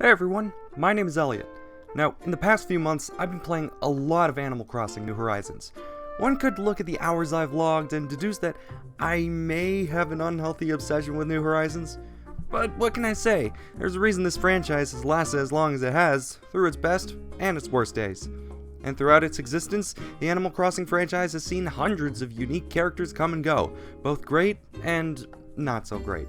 Hey everyone, my name is Elliot. Now, in the past few months, I've been playing a lot of Animal Crossing New Horizons. One could look at the hours I've logged and deduce that I may have an unhealthy obsession with New Horizons. But what can I say? There's a reason this franchise has lasted as long as it has, through its best and its worst days. And throughout its existence, the Animal Crossing franchise has seen hundreds of unique characters come and go, both great and not so great.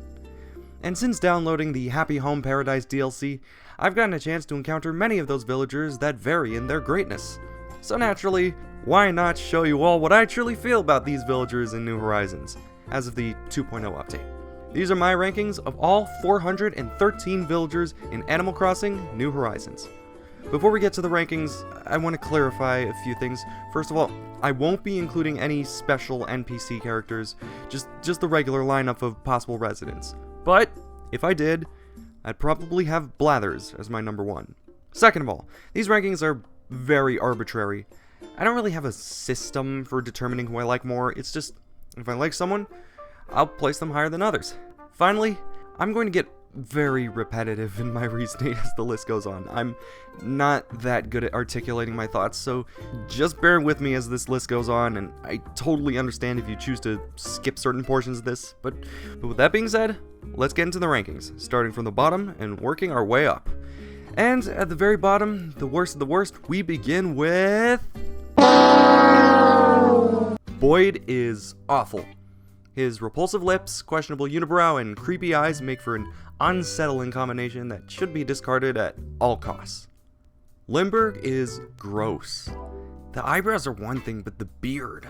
And since downloading the Happy Home Paradise DLC, I've gotten a chance to encounter many of those villagers that vary in their greatness. So naturally, why not show you all what I truly feel about these villagers in New Horizons, as of the 2.0 update. These are my rankings of all 413 villagers in Animal Crossing New Horizons. Before we get to the rankings, I want to clarify a few things. First of all, I won't be including any special NPC characters, just the regular lineup of possible residents. But, if I did, I'd probably have Blathers as my number one. Second of all, these rankings are very arbitrary. I don't really have a system for determining who I like more, it's just, if I like someone, I'll place them higher than others. Finally, I'm going to get very repetitive in my reasoning as the list goes on. I'm not that good at articulating my thoughts, so just bear with me as this list goes on, and I totally understand if you choose to skip certain portions of this, but with that being said, let's get into the rankings, starting from the bottom and working our way up. And at the very bottom, the worst of the worst, we begin with... Boyd is awful. His repulsive lips, questionable unibrow, and creepy eyes make for an unsettling combination that should be discarded at all costs. Limburg is gross. The eyebrows are one thing, but the beard,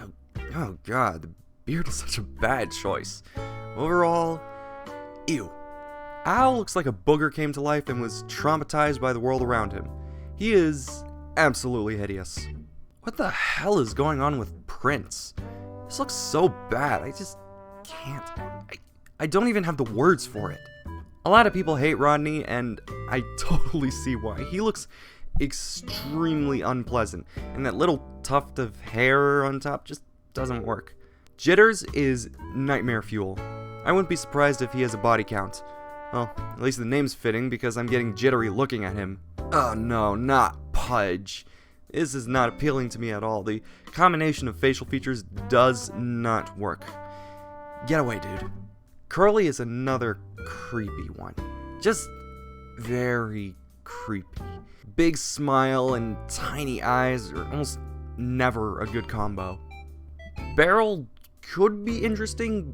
oh god, the beard is such a bad choice. Overall, ew. Al looks like a booger came to life and was traumatized by the world around him. He is absolutely hideous. What the hell is going on with Prince? This looks so bad, I just can't. I don't even have the words for it. A lot of people hate Rodney, and I totally see why. He looks extremely unpleasant, and that little tuft of hair on top just doesn't work. Jitters is nightmare fuel. I wouldn't be surprised if he has a body count. Well, at least the name's fitting because I'm getting jittery looking at him. Oh no, not Pudge. This is not appealing to me at all. The combination of facial features does not work. Get away, dude. Curly is another creepy one. Just very creepy. Big smile and tiny eyes are almost never a good combo. Beryl could be interesting,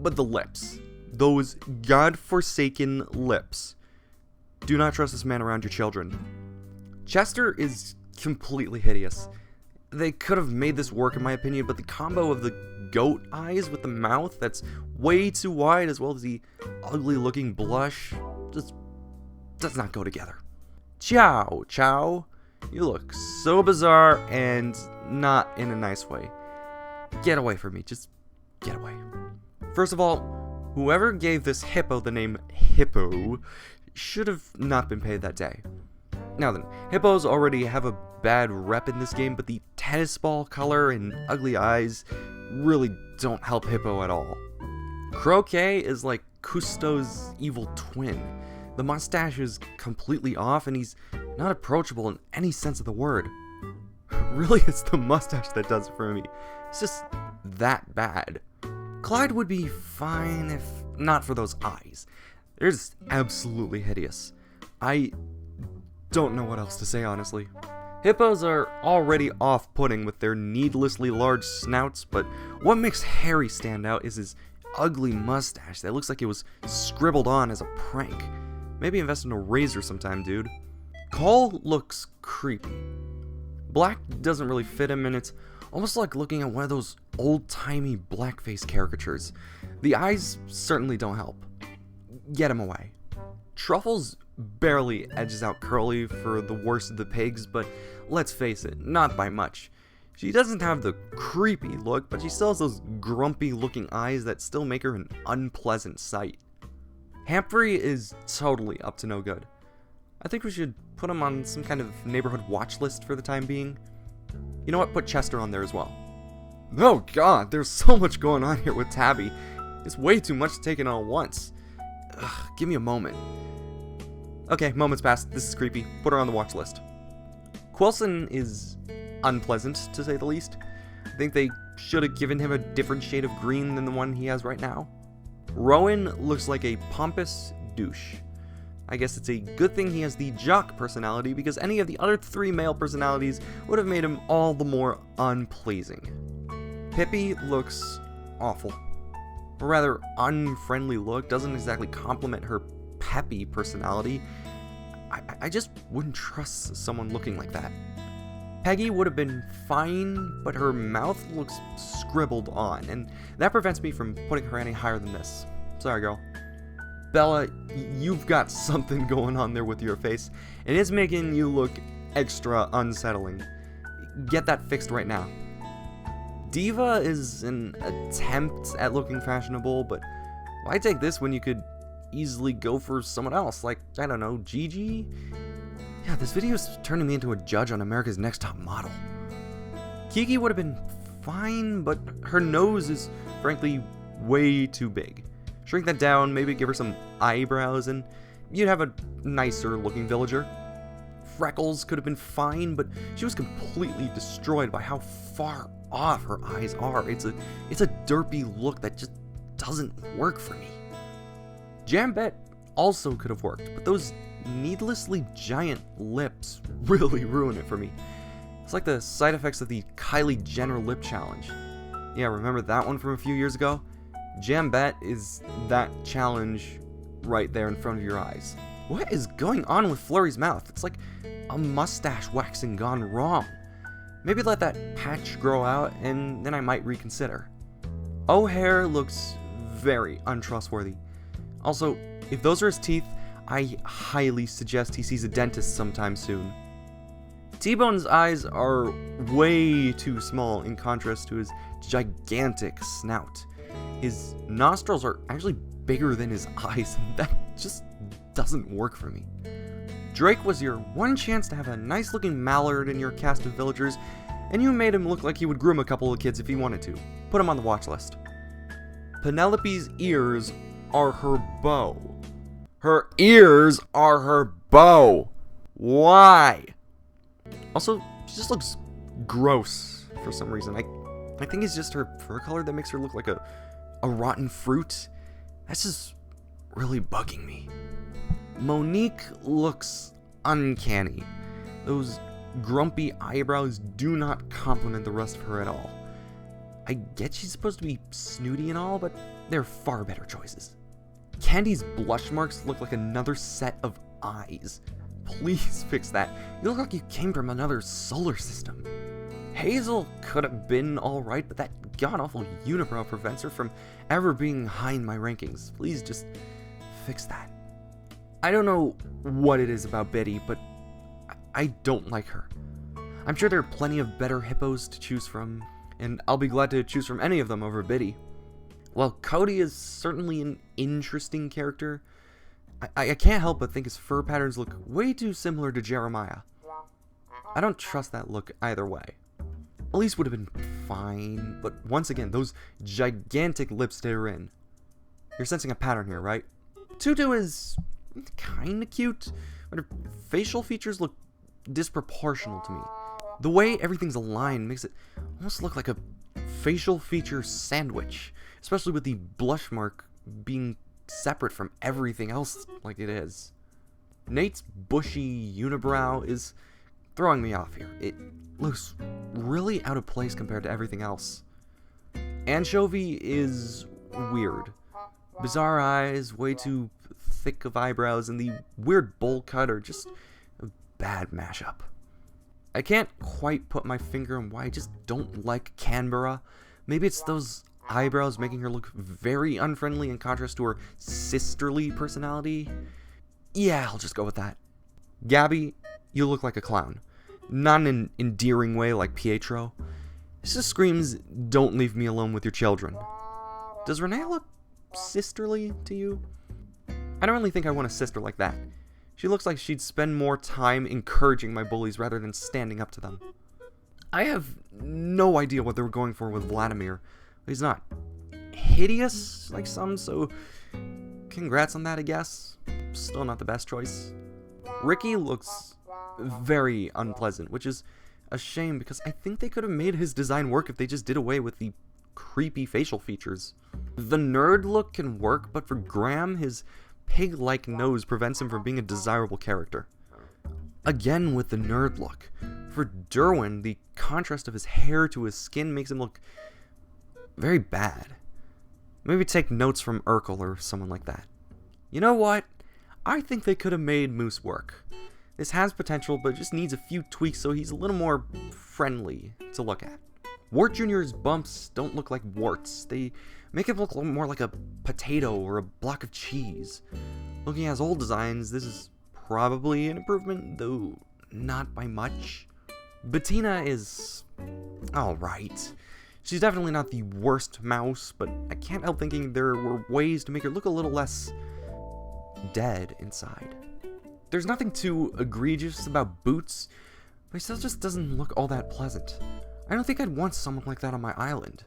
but the lips. Those godforsaken lips. Do not trust this man around your children. Chester is completely hideous. They could have made this work in my opinion, but the combo of the goat eyes with the mouth that's way too wide as well as the ugly looking blush just does not go together. Chow, you look so bizarre and not in a nice way. Get away from me, just get away. First of all, whoever gave this hippo the name Hippo should have not been paid that day. Now then, hippos already have a bad rep in this game, but the tennis ball color and ugly eyes really don't help Hippo at all. Croquet is like Cousteau's evil twin. The mustache is completely off and he's not approachable in any sense of the word. Really, it's the mustache that does it for me. It's just that bad. Clyde would be fine if not for those eyes. They're just absolutely hideous. I don't know what else to say, honestly. Hippos are already off-putting with their needlessly large snouts, but what makes Harry stand out is his ugly mustache that looks like it was scribbled on as a prank. Maybe invest in a razor sometime, dude. Cole looks creepy. Black doesn't really fit him, and it's almost like looking at one of those old-timey blackface caricatures. The eyes certainly don't help. Get him away. Truffles barely edges out Curly for the worst of the pigs, but let's face it, not by much. She doesn't have the creepy look, but she still has those grumpy looking eyes that still make her an unpleasant sight. Humphrey is totally up to no good. I think we should put him on some kind of neighborhood watch list for the time being. You know what, put Chester on there as well. Oh god, there's so much going on here with Tabby. It's way too much to take in all at once. Ugh, give me a moment. Okay, moments passed. This is creepy. Put her on the watch list. Quelson is unpleasant, to say the least. I think they should have given him a different shade of green than the one he has right now. Rowan looks like a pompous douche. I guess it's a good thing he has the jock personality, because any of the other 3 male personalities would have made him all the more unpleasing. Pippi looks awful. A rather unfriendly look doesn't exactly complement her peppy personality. I just wouldn't trust someone looking like that. Peggy would have been fine, but her mouth looks scribbled on, and that prevents me from putting her any higher than this. Sorry, girl. Bella, you've got something going on there with your face, and it's making you look extra unsettling. Get that fixed right now. Diva is an attempt at looking fashionable, but why take this when you could easily go for someone else, like, I don't know, Gigi? Yeah, this video is turning me into a judge on America's Next Top Model. Kiki would have been fine, but her nose is, frankly, way too big. Shrink that down, maybe give her some eyebrows, and you'd have a nicer looking villager. Freckles could have been fine, but she was completely destroyed by how far off her eyes are. It's a derpy look that just doesn't work for me. Jambette also could have worked, but those needlessly giant lips really ruin it for me. It's like the side effects of the Kylie Jenner lip challenge. Yeah, remember that one from a few years ago? Jambette is that challenge right there in front of your eyes. What is going on with Flurry's mouth? It's like a mustache waxing gone wrong. Maybe let that patch grow out, and then I might reconsider. O'Hare looks very untrustworthy. Also, if those are his teeth, I highly suggest he sees a dentist sometime soon. T-Bone's eyes are way too small in contrast to his gigantic snout. His nostrils are actually bigger than his eyes, and that just doesn't work for me. Drake was your one chance to have a nice looking mallard in your cast of villagers, and you made him look like he would groom a couple of kids if he wanted to. Put him on the watch list. Penelope's ears are her bow. Her ears are her bow. Why? Also, she just looks gross for some reason. I think it's just her fur color that makes her look like a rotten fruit. That's just really bugging me. Monique looks uncanny. Those grumpy eyebrows do not complement the rest of her at all. I get she's supposed to be snooty and all, but there are far better choices. Candy's blush marks look like another set of eyes. Please fix that. You look like you came from another solar system. Hazel could have been alright, but that god-awful unibrow prevents her from ever being high in my rankings. Please just fix that. I don't know what it is about Biddy, but I don't like her. I'm sure there are plenty of better hippos to choose from, and I'll be glad to choose from any of them over Biddy. While Cody is certainly an interesting character, I can't help but think his fur patterns look way too similar to Jeremiah. I don't trust that look either way. Elise would have been fine, but once again, those gigantic lips did her in. You're sensing a pattern here, right? Tutu is kinda cute, but her facial features look disproportional to me. The way everything's aligned makes it almost look like a facial feature sandwich, especially with the blush mark being separate from everything else like it is. Nate's bushy unibrow is throwing me off here. It looks really out of place compared to everything else. Anchovy is weird. Bizarre eyes, way too thick of eyebrows, and the weird bowl cut are just a bad mashup. I can't quite put my finger on why I just don't like Canberra. Maybe it's those eyebrows making her look very unfriendly in contrast to her sisterly personality. Yeah, I'll just go with that. Gabby, you look like a clown. Not in an endearing way like Pietro. This just screams, don't leave me alone with your children. Does Renee look sisterly to you? I don't really think I want a sister like that. She looks like she'd spend more time encouraging my bullies rather than standing up to them. I have no idea what they were going for with Vladimir. He's not hideous like some, so congrats on that, I guess. Still not the best choice. Ricky looks very unpleasant, which is a shame because I think they could have made his design work if they just did away with the creepy facial features. The nerd look can work, but for Graham, his pig-like nose prevents him from being a desirable character. Again with the nerd look. For Derwin, the contrast of his hair to his skin makes him look very bad. Maybe take notes from Urkel or someone like that. You know what? I think they could have made Moose work. This has potential, but it just needs a few tweaks so he's a little more friendly to look at. Wart Jr.'s bumps don't look like warts. They make him look more like a potato or a block of cheese. Looking at his old designs, this is probably an improvement, though not by much. Bettina is alright. She's definitely not the worst mouse, but I can't help thinking there were ways to make her look a little less dead inside. There's nothing too egregious about Boots, but he still just doesn't look all that pleasant. I don't think I'd want someone like that on my island.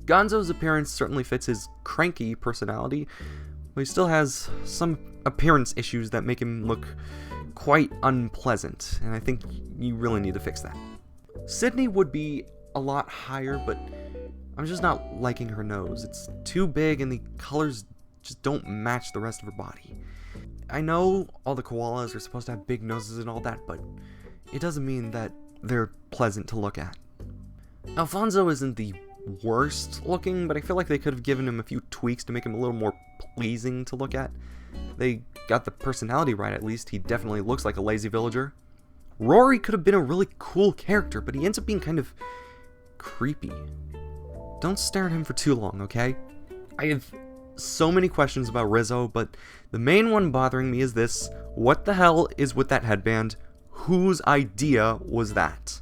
Gonzo's appearance certainly fits his cranky personality, but he still has some appearance issues that make him look quite unpleasant, and I think you really need to fix that. Sydney would be a lot higher, but I'm just not liking her nose. It's too big and the colors just don't match the rest of her body. I know all the koalas are supposed to have big noses and all that, but it doesn't mean that they're pleasant to look at. Alfonso isn't the worst looking, but I feel like they could have given him a few tweaks to make him a little more pleasing to look at. They got the personality right at least. He definitely looks like a lazy villager. Rory could have been a really cool character, but he ends up being kind of creepy. Don't stare at him for too long, okay? I have so many questions about Rizzo, but the main one bothering me is this. What the hell is with that headband? Whose idea was that?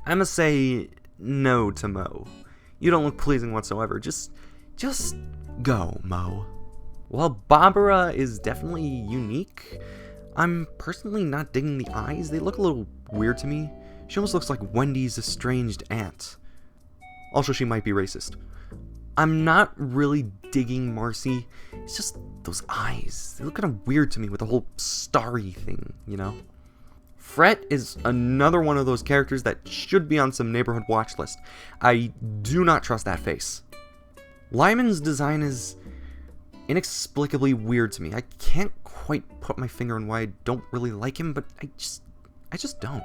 I'ma say no to Mo. You don't look pleasing whatsoever. Just go, Mo. While Barbara is definitely unique, I'm personally not digging the eyes. They look a little weird to me. She almost looks like Wendy's estranged aunt. Also, she might be racist. I'm not really digging Marcy. It's just those eyes. They look kind of weird to me with the whole starry thing, you know? Fret is another one of those characters that should be on some neighborhood watch list. I do not trust that face. Lyman's design is inexplicably weird to me. I can't quite put my finger on why I don't really like him, but I just don't.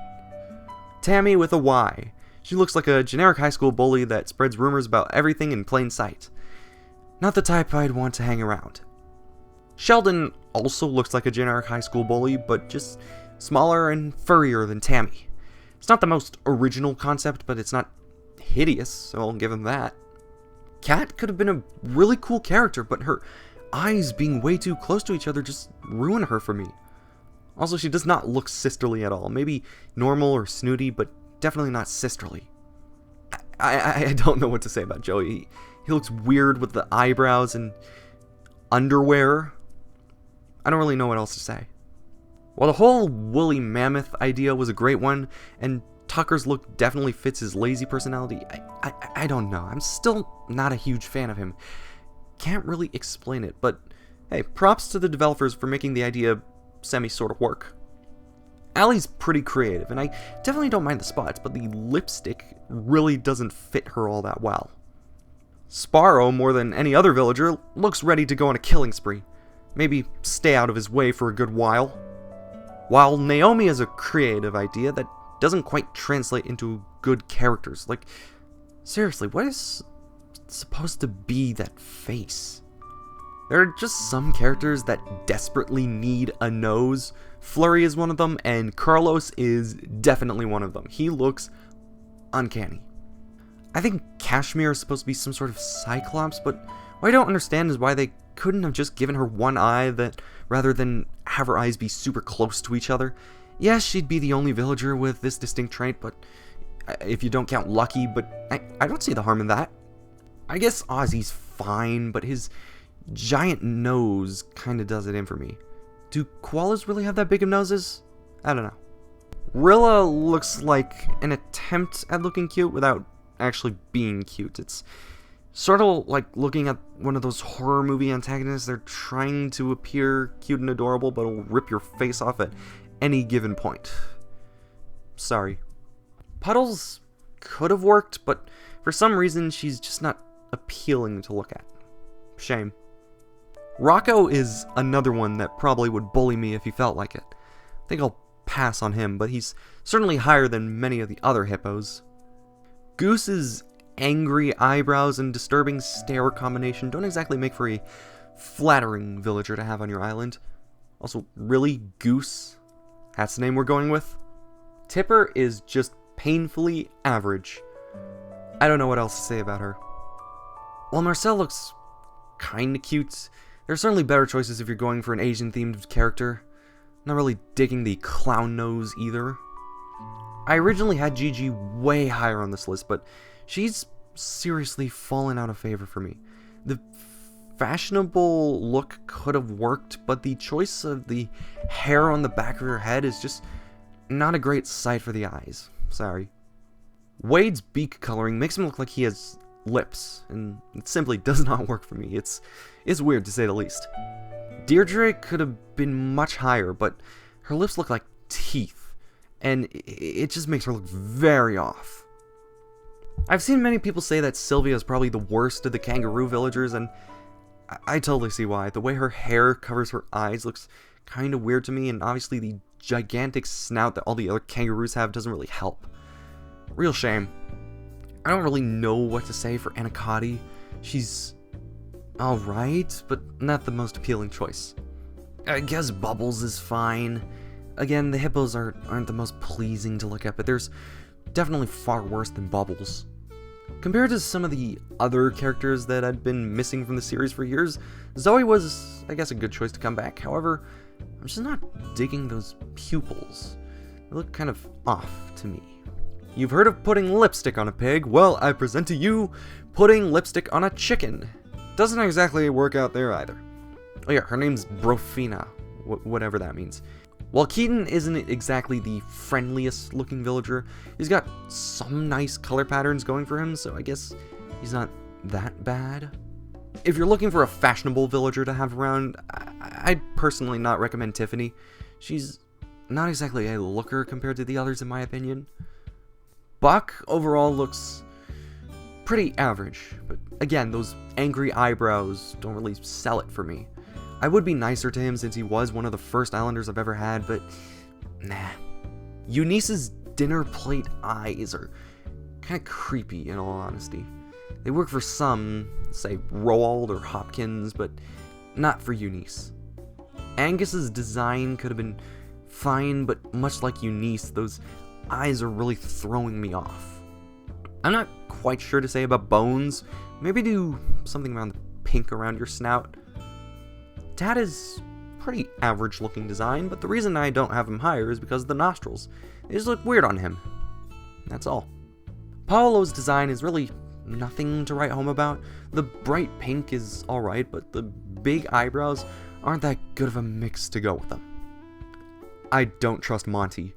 Tammy with a Y. She looks like a generic high school bully that spreads rumors about everything in plain sight. Not the type I'd want to hang around. Sheldon also looks like a generic high school bully, but just smaller and furrier than Tammy. It's not the most original concept, but it's not hideous, so I'll give him that. Kat could have been a really cool character, but her eyes being way too close to each other just ruin her for me. Also, she does not look sisterly at all. Maybe normal or snooty, but definitely not sisterly. I don't know what to say about Joey. He looks weird with the eyebrows and underwear. I don't really know what else to say. While the whole woolly mammoth idea was a great one, and Tucker's look definitely fits his lazy personality, I don't know. I'm still not a huge fan of him. Can't really explain it, but hey, props to the developers for making the idea sort of work. Allie's pretty creative, and I definitely don't mind the spots, but the lipstick really doesn't fit her all that well. Sparrow, more than any other villager, looks ready to go on a killing spree. Maybe stay out of his way for a good while. While Naomi is a creative idea that doesn't quite translate into good characters. Like, seriously, what is supposed to be that face? There are just some characters that desperately need a nose. Flurry is one of them, and Carlos is definitely one of them. He looks uncanny. I think Kashmir is supposed to be some sort of Cyclops, but what I don't understand is why they couldn't have just given her one eye that rather than have her eyes be super close to each other. Yes, she'd be the only villager with this distinct trait, but if you don't count Lucky, but I don't see the harm in that. I guess Ozzy's fine, but his giant nose kind of does it in for me. Do koalas really have that big of noses? I don't know. Rilla looks like an attempt at looking cute without actually being cute. It's sort of like looking at one of those horror movie antagonists. They're trying to appear cute and adorable, but will rip your face off at any given point. Sorry. Puddles could have worked, but for some reason she's just not appealing to look at. Shame. Rocco is another one that probably would bully me if he felt like it. I think I'll pass on him, but he's certainly higher than many of the other hippos. Goose's angry eyebrows and disturbing stare combination don't exactly make for a flattering villager to have on your island. Also, really? Goose? That's the name we're going with? Tipper is just painfully average. I don't know what else to say about her. While Marcel looks kinda cute, there are certainly better choices if you're going for an Asian-themed character. Not really digging the clown nose either. I originally had Gigi way higher on this list, but she's seriously fallen out of favor for me. The fashionable look could have worked, but the choice of the hair on the back of her head is just not a great sight for the eyes. Sorry. Wade's beak coloring makes him look like he has lips, and it simply does not work for me. It's weird to say the least. Deirdre could have been much higher, but her lips look like teeth, and it just makes her look very off. I've seen many people say that Sylvia is probably the worst of the kangaroo villagers, and I totally see why. The way her hair covers her eyes looks kind of weird to me, and obviously the gigantic snout that all the other kangaroos have doesn't really help. Real shame. I don't really know what to say for Anacotti. She's alright, but not the most appealing choice. I guess Bubbles is fine. Again, the hippos aren't the most pleasing to look at, but there's definitely far worse than Bubbles. Compared to some of the other characters that I'd been missing from the series for years, Zoe was, I guess, a good choice to come back. However, I'm just not digging those pupils. They look kind of off to me. You've heard of putting lipstick on a pig? Well, I present to you putting lipstick on a chicken. Doesn't exactly work out there either. Oh yeah, her name's Brofina, whatever that means. While Keaton isn't exactly the friendliest looking villager, he's got some nice color patterns going for him, so I guess he's not that bad. If you're looking for a fashionable villager to have around, I'd personally not recommend Tiffany. She's not exactly a looker compared to the others in my opinion. Buck overall looks pretty average, but again, those angry eyebrows don't really sell it for me. I would be nicer to him since he was one of the first Islanders I've ever had, but nah. Eunice's dinner plate eyes are kind of creepy in all honesty. They work for some, say Roald or Hopkins, but not for Eunice. Angus's design could have been fine, but much like Eunice, those eyes are really throwing me off. I'm not quite sure to say about Bones. Maybe do something around the pink around your snout. Tad is pretty average looking design, but the reason I don't have him higher is because of the nostrils. They just look weird on him. That's all. Paolo's design is really nothing to write home about. The bright pink is alright, but the big eyebrows aren't that good of a mix to go with them. I don't trust Monty.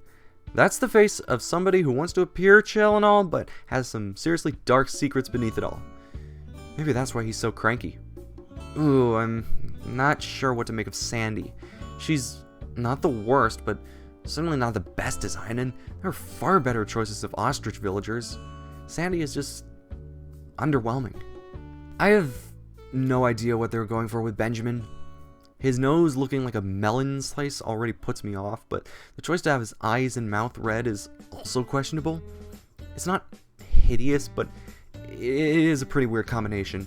That's the face of somebody who wants to appear chill and all, but has some seriously dark secrets beneath it all. Maybe that's why he's so cranky. Ooh, I'm not sure what to make of Sandy. She's not the worst, but certainly not the best design, and there are far better choices of ostrich villagers. Sandy is just underwhelming. I have no idea what they were going for with Benjamin. His nose looking like a melon slice already puts me off, but the choice to have his eyes and mouth red is also questionable. It's not hideous, but it is a pretty weird combination.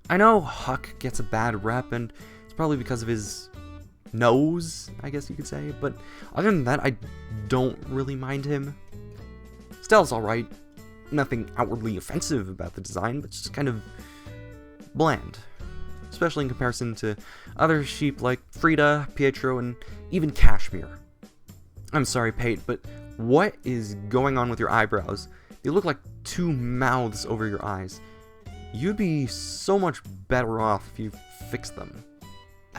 I know Huck gets a bad rep, and it's probably because of his nose, I guess you could say, but other than that, I don't really mind him. Stella's alright. Nothing outwardly offensive about the design, but just kind of bland. Especially in comparison to other sheep like Frida, Pietro, and even Cashmere. I'm sorry, Pate, but what is going on with your eyebrows? They look like two mouths over your eyes. You'd be so much better off if you fixed them.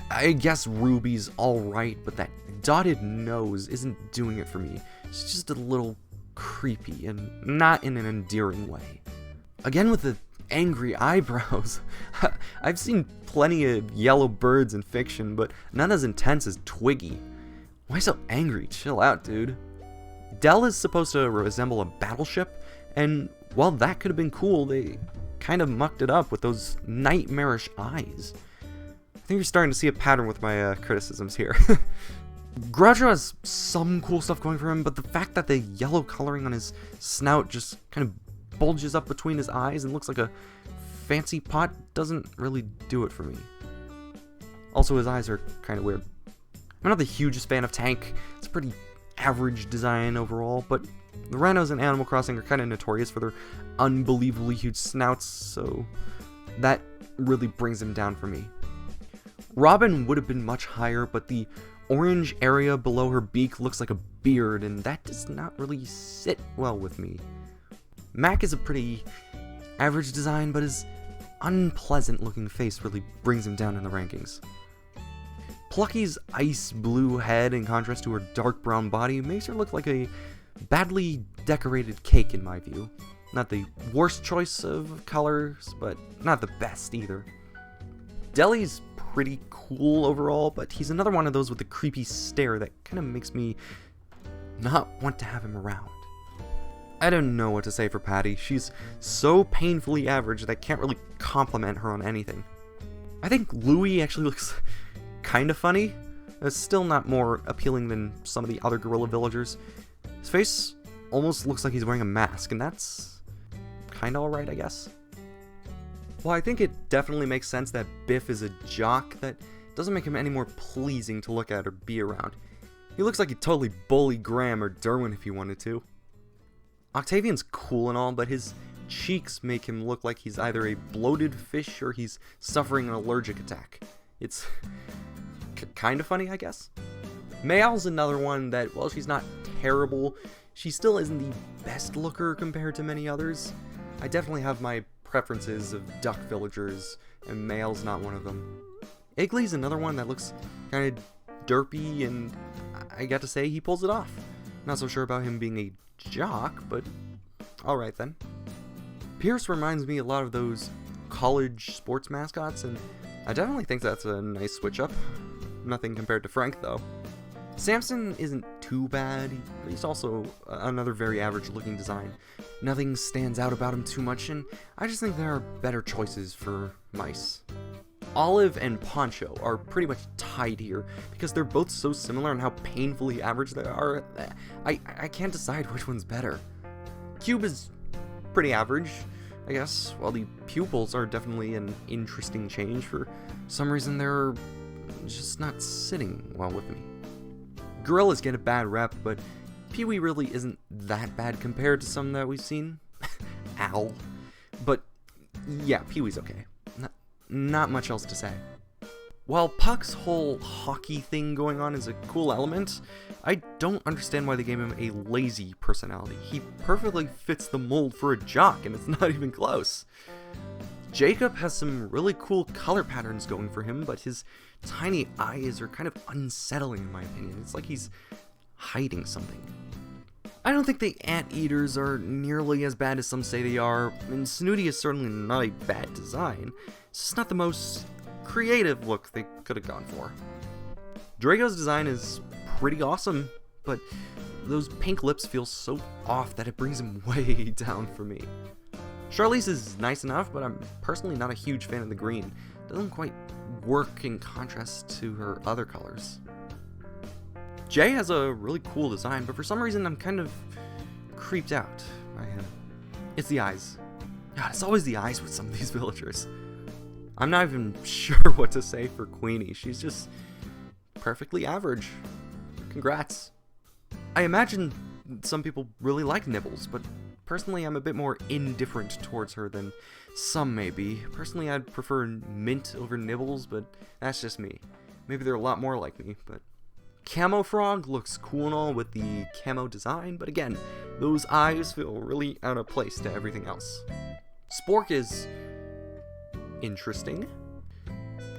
I guess Ruby's alright, but that dotted nose isn't doing it for me. It's just a little creepy, and not in an endearing way. Again with the angry eyebrows. I've seen plenty of yellow birds in fiction, but none as intense as Twiggy. Why so angry? Chill out, dude. Dell is supposed to resemble a battleship, and while that could have been cool, they kind of mucked it up with those nightmarish eyes. I think you're starting to see a pattern with my criticisms here. Groucho has some cool stuff going for him, but the fact that the yellow coloring on his snout just kind of bulges up between his eyes and looks like a fancy pot doesn't really do it for me. Also, his eyes are kind of weird. I'm not the hugest fan of Tank. It's a pretty average design overall, but the rhinos in Animal Crossing are kind of notorious for their unbelievably huge snouts, so that really brings him down for me. Robin would have been much higher, but the orange area below her beak looks like a beard, and that does not really sit well with me. Mac is a pretty average design, but his unpleasant looking face really brings him down in the rankings. Plucky's ice blue head, in contrast to her dark brown body, makes her look like a badly decorated cake in my view. Not the worst choice of colors, but not the best either. Deli's pretty cool overall, but he's another one of those with a creepy stare that kind of makes me not want to have him around. I don't know what to say for Patty. She's so painfully average that I can't really compliment her on anything. I think Louie actually looks kind of funny. It's still not more appealing than some of the other gorilla villagers. His face almost looks like he's wearing a mask, and that's kind of alright, I guess. Well, I think it definitely makes sense that Biff is a jock. That doesn't make him any more pleasing to look at or be around. He looks like he'd totally bully Graham or Derwin if he wanted to. Octavian's cool and all, but his cheeks make him look like he's either a bloated fish or he's suffering an allergic attack. It's kind of funny, I guess. Mayal's another one that, while she's not terrible, she still isn't the best looker compared to many others. I definitely have my preferences of duck villagers, and Mayal's not one of them. Iggly's another one that looks kind of derpy, and I got to say he pulls it off. Not so sure about him being a jock, but alright then. Pierce reminds me a lot of those college sports mascots, and I definitely think that's a nice switch up. Nothing compared to Frank, though. Samson isn't too bad. He's also another very average looking design. Nothing stands out about him too much, and I just think there are better choices for mice. Olive and Poncho are pretty much tied here because they're both so similar in how painfully average they are. I can't decide which one's better. Cube is pretty average, I guess, while the pupils are definitely an interesting change. For some reason, they're just not sitting well with me. Gorillas get a bad rep, but Pee-wee really isn't that bad compared to some that we've seen. Ow. But yeah, Pee-wee's okay. Not much else to say. While Puck's whole hockey thing going on is a cool element, I don't understand why they gave him a lazy personality. He perfectly fits the mold for a jock, and it's not even close. Jacob has some really cool color patterns going for him, but his tiny eyes are kind of unsettling in my opinion. It's like he's hiding something. I don't think the anteaters are nearly as bad as some say they are, and Snooty is certainly not a bad design. It's just not the most creative look they could have gone for. Drago's design is pretty awesome, but those pink lips feel so off that it brings him way down for me. Charlize is nice enough, but I'm personally not a huge fan of the green. It doesn't quite work in contrast to her other colors. Jay has a really cool design, but for some reason I'm kind of creeped out by him. It's the eyes. God, it's always the eyes with some of these villagers. I'm not even sure what to say for Queenie. She's just perfectly average. Congrats. I imagine some people really like Nibbles, but personally I'm a bit more indifferent towards her than some may be. Personally I'd prefer Mint over Nibbles, but that's just me. Maybe they're a lot more like me, but... Camo Frog looks cool and all with the camo design, but again, those eyes feel really out of place to everything else. Spork is interesting.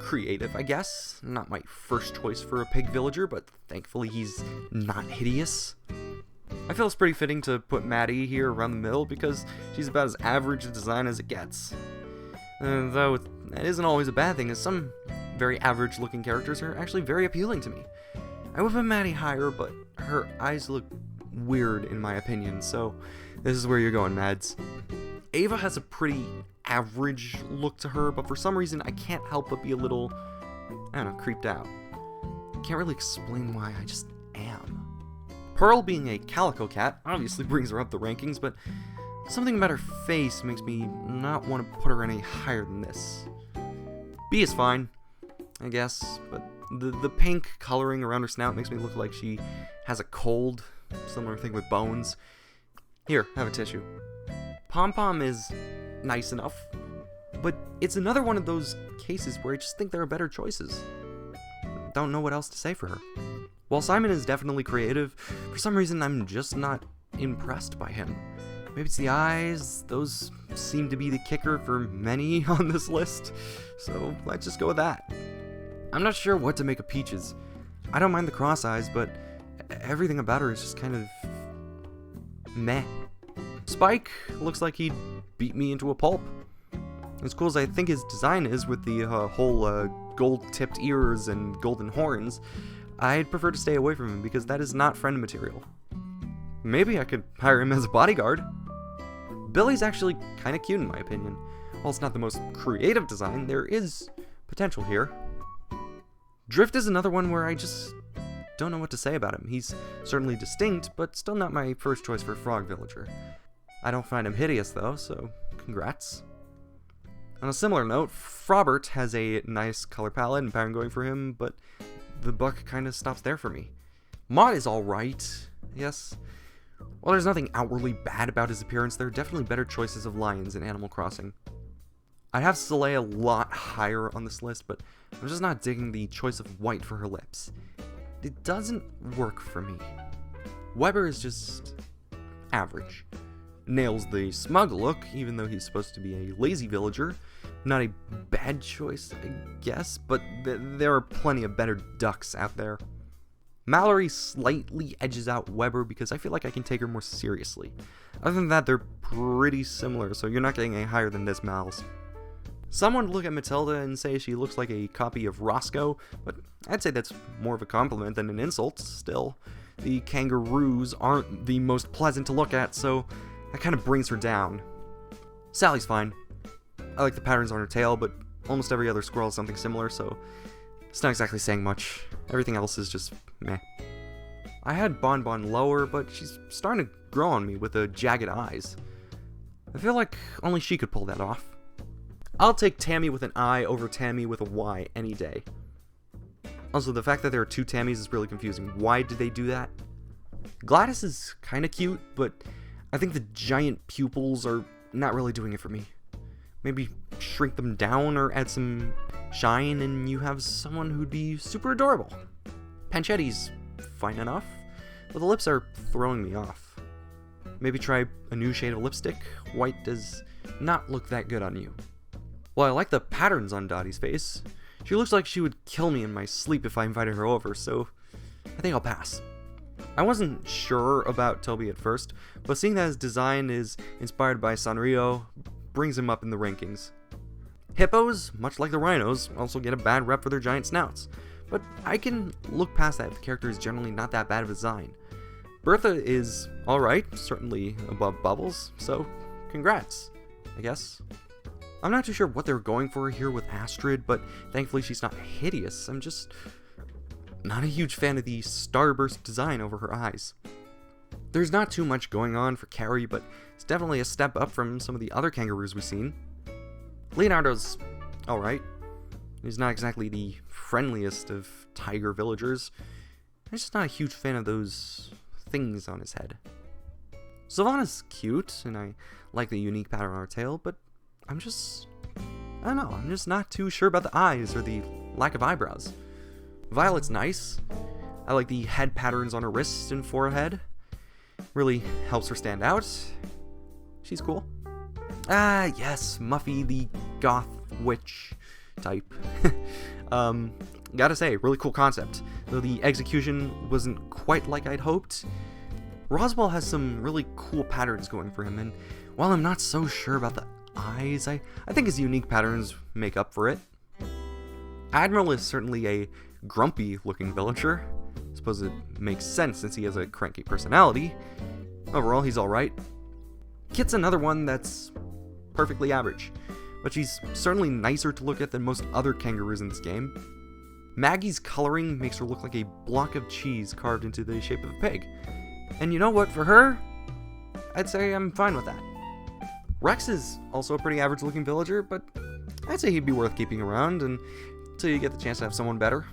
Creative, I guess. Not my first choice for a pig villager, but thankfully he's not hideous. I feel it's pretty fitting to put Maddie here around the middle because she's about as average a design as it gets. Though that isn't always a bad thing, as some very average looking characters are actually very appealing to me. I would put Maddie higher, but her eyes look weird in my opinion, so this is where you're going, Mads. Ava has a pretty average look to her, but for some reason I can't help but be a little, I don't know, creeped out. Can't really explain why, I just am. Pearl, being a calico cat, obviously brings her up the rankings, but something about her face makes me not want to put her any higher than this. B is fine, I guess, but the pink coloring around her snout makes me look like she has a cold. Similar thing with Bones. Here, have a tissue. Pom Pom is nice enough, but it's another one of those cases where I just think there are better choices. Don't know what else to say for her. While Simon is definitely creative, for some reason I'm just not impressed by him. Maybe it's the eyes, those seem to be the kicker for many on this list, so let's just go with that. I'm not sure what to make of Peaches. I don't mind the cross eyes, but everything about her is just kind of meh. Spike looks like he'd beat me into a pulp. As cool as I think his design is with the whole gold-tipped ears and golden horns, I'd prefer to stay away from him because that is not friend material. Maybe I could hire him as a bodyguard. Billy's actually kind of cute in my opinion. While it's not the most creative design, there is potential here. Drift is another one where I just don't know what to say about him. He's certainly distinct, but still not my first choice for Frog Villager. I don't find him hideous though, so congrats. On a similar note, Frobert has a nice color palette and pattern going for him, but the buck kind of stops there for me. Maud is alright, yes. While there's nothing outwardly bad about his appearance, there are definitely better choices of lions in Animal Crossing. I'd have Soleil a lot higher on this list, but I'm just not digging the choice of white for her lips. It doesn't work for me. Weber is just average. Nails the smug look, even though he's supposed to be a lazy villager. Not a bad choice, I guess, but there are plenty of better ducks out there. Mallory slightly edges out Weber because I feel like I can take her more seriously. Other than that, they're pretty similar, so you're not getting a higher than this, Mal's. Someone would look at Matilda and say she looks like a copy of Roscoe, but I'd say that's more of a compliment than an insult. Still, the kangaroos aren't the most pleasant to look at, so that kind of brings her down. Sally's fine. I like the patterns on her tail, but almost every other squirrel has something similar, so it's not exactly saying much. Everything else is just meh. I had Bon Bon lower, but she's starting to grow on me with the jagged eyes. I feel like only she could pull that off. I'll take Tammy with an I over Tammy with a Y any day. Also, the fact that there are two Tammys is really confusing. Why did they do that? Gladys is kind of cute, but I think the giant pupils are not really doing it for me. Maybe shrink them down or add some shine and you have someone who'd be super adorable. Panchetti's fine enough, but the lips are throwing me off. Maybe try a new shade of lipstick. White does not look that good on you. While I like the patterns on Dottie's face, she looks like she would kill me in my sleep if I invited her over, so I think I'll pass. I wasn't sure about Toby at first, but seeing that his design is inspired by Sanrio brings him up in the rankings. Hippos, much like the rhinos, also get a bad rep for their giant snouts, but I can look past that if the character is generally not that bad of a design. Bertha is alright, certainly above Bubbles, so congrats, I guess. I'm not too sure what they're going for here with Astrid, but thankfully she's not hideous. I'm just not a huge fan of the starburst design over her eyes. There's not too much going on for Carrie, but it's definitely a step up from some of the other kangaroos we've seen. Leonardo's alright. He's not exactly the friendliest of tiger villagers. I'm just not a huge fan of those things on his head. Savannah's cute, and I like the unique pattern on her tail, but I don't know, I'm just not too sure about the eyes or the lack of eyebrows. Violet's nice. I like the head patterns on her wrist and forehead. Really helps her stand out. She's cool. Yes, Muffy the goth witch type. Gotta say, really cool concept. Though the execution wasn't quite like I'd hoped. Roswell has some really cool patterns going for him, and while I'm not so sure about the eyes, I think his unique patterns make up for it. Admiral is certainly a grumpy looking villager. suppose it makes sense since he has a cranky personality. Overall, he's alright. Kit's another one that's perfectly average, but she's certainly nicer to look at than most other kangaroos in this game. Maggie's coloring makes her look like a block of cheese carved into the shape of a pig. And you know what, for her, I'd say I'm fine with that. Rex is also a pretty average looking villager, but I'd say he'd be worth keeping around until you get the chance to have someone better.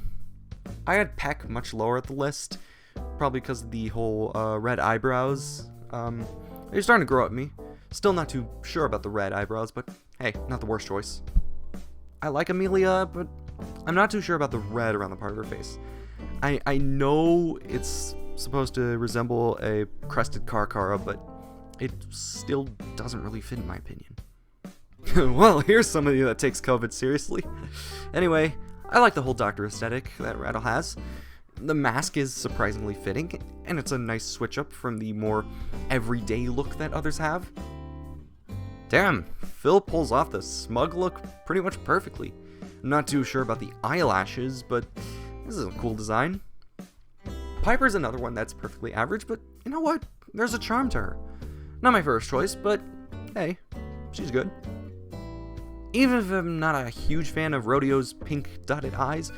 I had Peck much lower at the list, probably because of the whole red eyebrows. They're starting to grow at me. Still not too sure about the red eyebrows, but hey, not the worst choice. I like Amelia, but I'm not too sure about the red around the part of her face. I know it's supposed to resemble a crested Carcara, but it still doesn't really fit in my opinion. Well, here's somebody that takes COVID seriously. Anyway, I like the whole doctor aesthetic that Rattle has. The mask is surprisingly fitting, and it's a nice switch up from the more everyday look that others have. Damn, Phil pulls off the smug look pretty much perfectly. I'm not too sure about the eyelashes, but this is a cool design. Piper's another one that's perfectly average, but you know what? There's a charm to her. Not my first choice, but hey, she's good. Even if I'm not a huge fan of Rodeo's pink dotted eyes,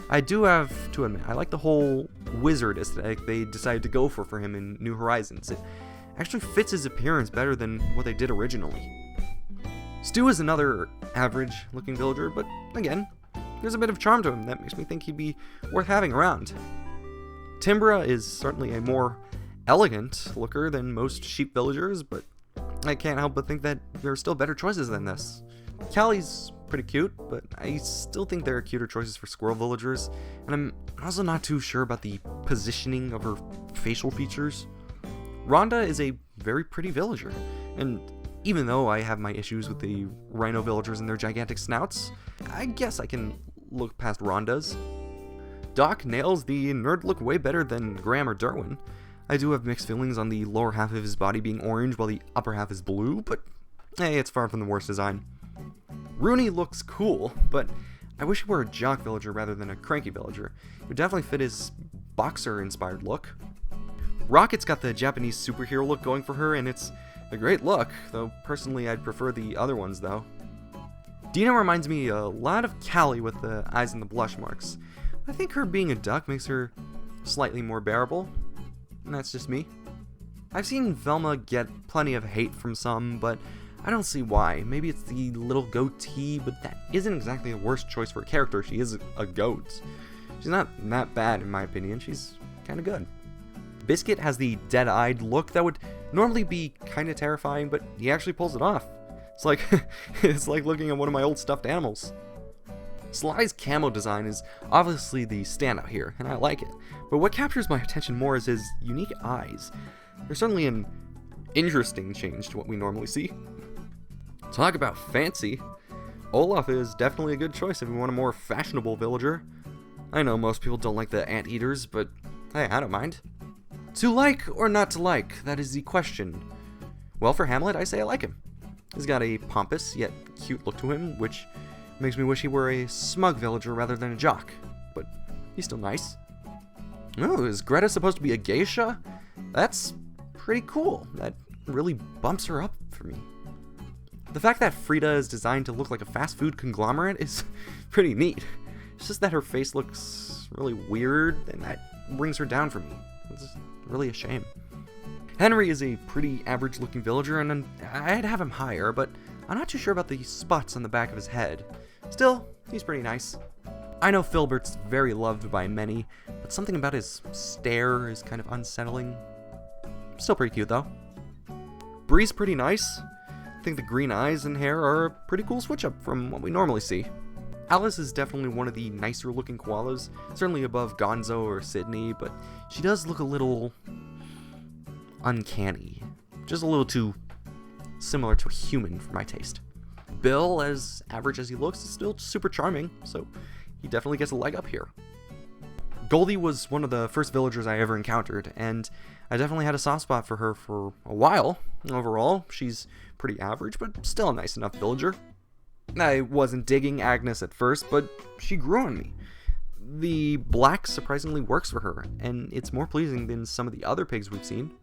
I do have to admit, I like the whole wizard aesthetic they decided to go for him in New Horizons. It actually fits his appearance better than what they did originally. Stu is another average looking villager, but again, there's a bit of charm to him that makes me think he'd be worth having around. Timbra is certainly a more elegant looker than most sheep villagers, but I can't help but think that there are still better choices than this. Callie's pretty cute, but I still think there are cuter choices for squirrel villagers, and I'm also not too sure about the positioning of her facial features. Rhonda is a very pretty villager, and even though I have my issues with the rhino villagers and their gigantic snouts, I guess I can look past Rhonda's. Doc nails the nerd look way better than Graham or Derwin. I do have mixed feelings on the lower half of his body being orange while the upper half is blue, but hey, it's far from the worst design. Rooney looks cool, but I wish he were a jock villager rather than a cranky villager. It would definitely fit his boxer-inspired look. Rocket's got the Japanese superhero look going for her, and it's a great look, though personally I'd prefer the other ones though. Dina reminds me a lot of Callie with the eyes and the blush marks. I think her being a duck makes her slightly more bearable, and that's just me. I've seen Velma get plenty of hate from some, but I don't see why. Maybe it's the little goatee, but that isn't exactly the worst choice for a character. She is a goat. She's not that bad in my opinion. She's kind of good. Biscuit has the dead-eyed look that would normally be kind of terrifying, but he actually pulls it off. It's like it's like looking at one of my old stuffed animals. Sly's camo design is obviously the standout here, and I like it. But what captures my attention more is his unique eyes. They're certainly an interesting change to what we normally see. Talk about fancy. Olaf is definitely a good choice if you want a more fashionable villager. I know most people don't like the anteaters, but hey, I don't mind. To like or not to like, that is the question. Well, for Hamlet, I say I like him. He's got a pompous yet cute look to him, which makes me wish he were a smug villager rather than a jock. But he's still nice. Oh, is Greta supposed to be a geisha? That's pretty cool. That really bumps her up for me. The fact that Frida is designed to look like a fast food conglomerate is pretty neat. It's just that her face looks really weird, and that brings her down for me. It's really a shame. Henry is a pretty average looking villager, and I'd have him higher, but I'm not too sure about the spots on the back of his head. Still, he's pretty nice. I know Filbert's very loved by many, but something about his stare is kind of unsettling. Still pretty cute though. Bree's pretty nice. I think the green eyes and hair are a pretty cool switch up from what we normally see. Alice is definitely one of the nicer looking koalas, certainly above Gonzo or Sydney, but she does look a little uncanny. Just a little too similar to a human for my taste. Bill, as average as he looks, is still super charming, so he definitely gets a leg up here. Goldie was one of the first villagers I ever encountered, and I definitely had a soft spot for her for a while. Overall, she's pretty average, but still a nice enough villager. I wasn't digging Agnes at first, but she grew on me. The black surprisingly works for her, and it's more pleasing than some of the other pigs we've seen.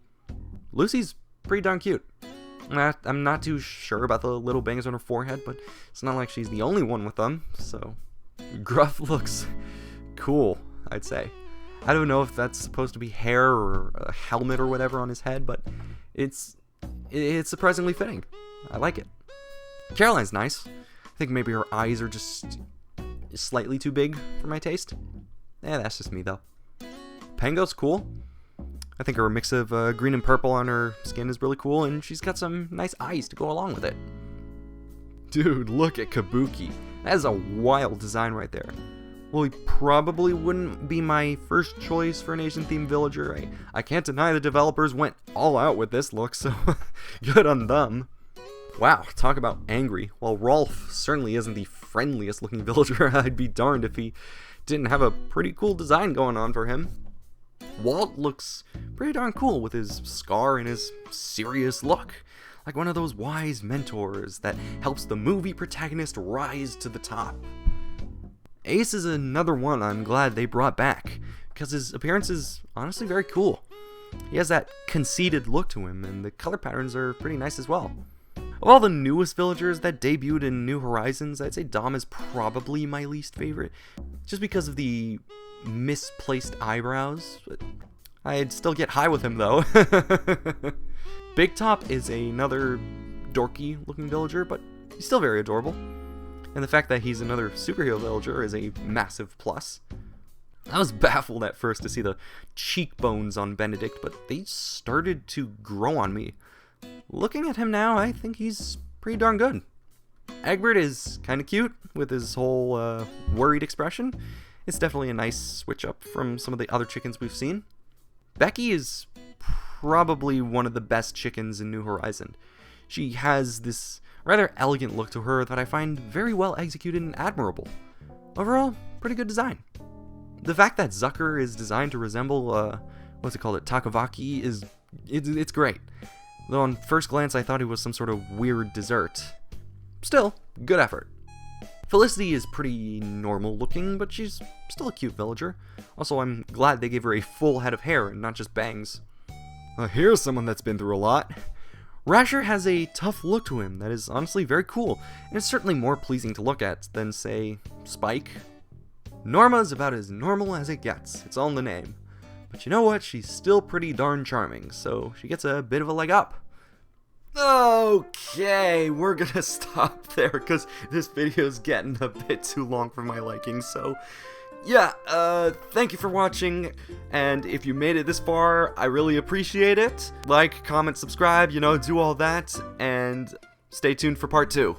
Lucy's pretty darn cute. I'm not too sure about the little bangs on her forehead, but it's not like she's the only one with them, so... Gruff looks cool, I'd say. I don't know if that's supposed to be hair or a helmet or whatever on his head, but it's surprisingly fitting. I like it. Caroline's nice. I think maybe her eyes are just slightly too big for my taste. That's just me, though. Pango's cool. I think her mix of green and purple on her skin is really cool, and she's got some nice eyes to go along with it. Dude, look at Kabuki. That is a wild design right there. Well, he probably wouldn't be my first choice for an Asian-themed villager. I can't deny the developers went all out with this look, so good on them. Wow, talk about angry. While Rolf certainly isn't the friendliest looking villager, I'd be darned if he didn't have a pretty cool design going on for him. Walt looks pretty darn cool with his scar and his serious look. Like one of those wise mentors that helps the movie protagonist rise to the top. Ace is another one I'm glad they brought back, because his appearance is honestly very cool. He has that conceited look to him, and the color patterns are pretty nice as well. Of all the newest villagers that debuted in New Horizons, I'd say Dom is probably my least favorite, just because of the misplaced eyebrows. But I'd still get high with him though. Big Top is another dorky looking villager, but he's still very adorable. And the fact that he's another superhero villager is a massive plus. I was baffled at first to see the cheekbones on Benedict, but they started to grow on me. Looking at him now, I think he's pretty darn good. Egbert is kind of cute with his whole worried expression. It's definitely a nice switch up from some of the other chickens we've seen. Becky is probably one of the best chickens in New Horizon. She has this rather elegant look to her that I find very well executed and admirable. Overall, pretty good design. The fact that Zucker is designed to resemble, Takavaki it's great. Though on first glance I thought he was some sort of weird dessert. Still, good effort. Felicity is pretty normal looking, but she's still a cute villager. Also, I'm glad they gave her a full head of hair and not just bangs. Here's someone that's been through a lot. Rasher has a tough look to him that is honestly very cool, and it's certainly more pleasing to look at than, say, Spike. Norma's about as normal as it gets, it's all in the name. But you know what, she's still pretty darn charming, so she gets a bit of a leg up. Okay, we're gonna stop there, because this video's getting a bit too long for my liking, so... yeah, thank you for watching, and if you made it this far, I really appreciate it. Like, comment, subscribe, do all that, and stay tuned for part 2.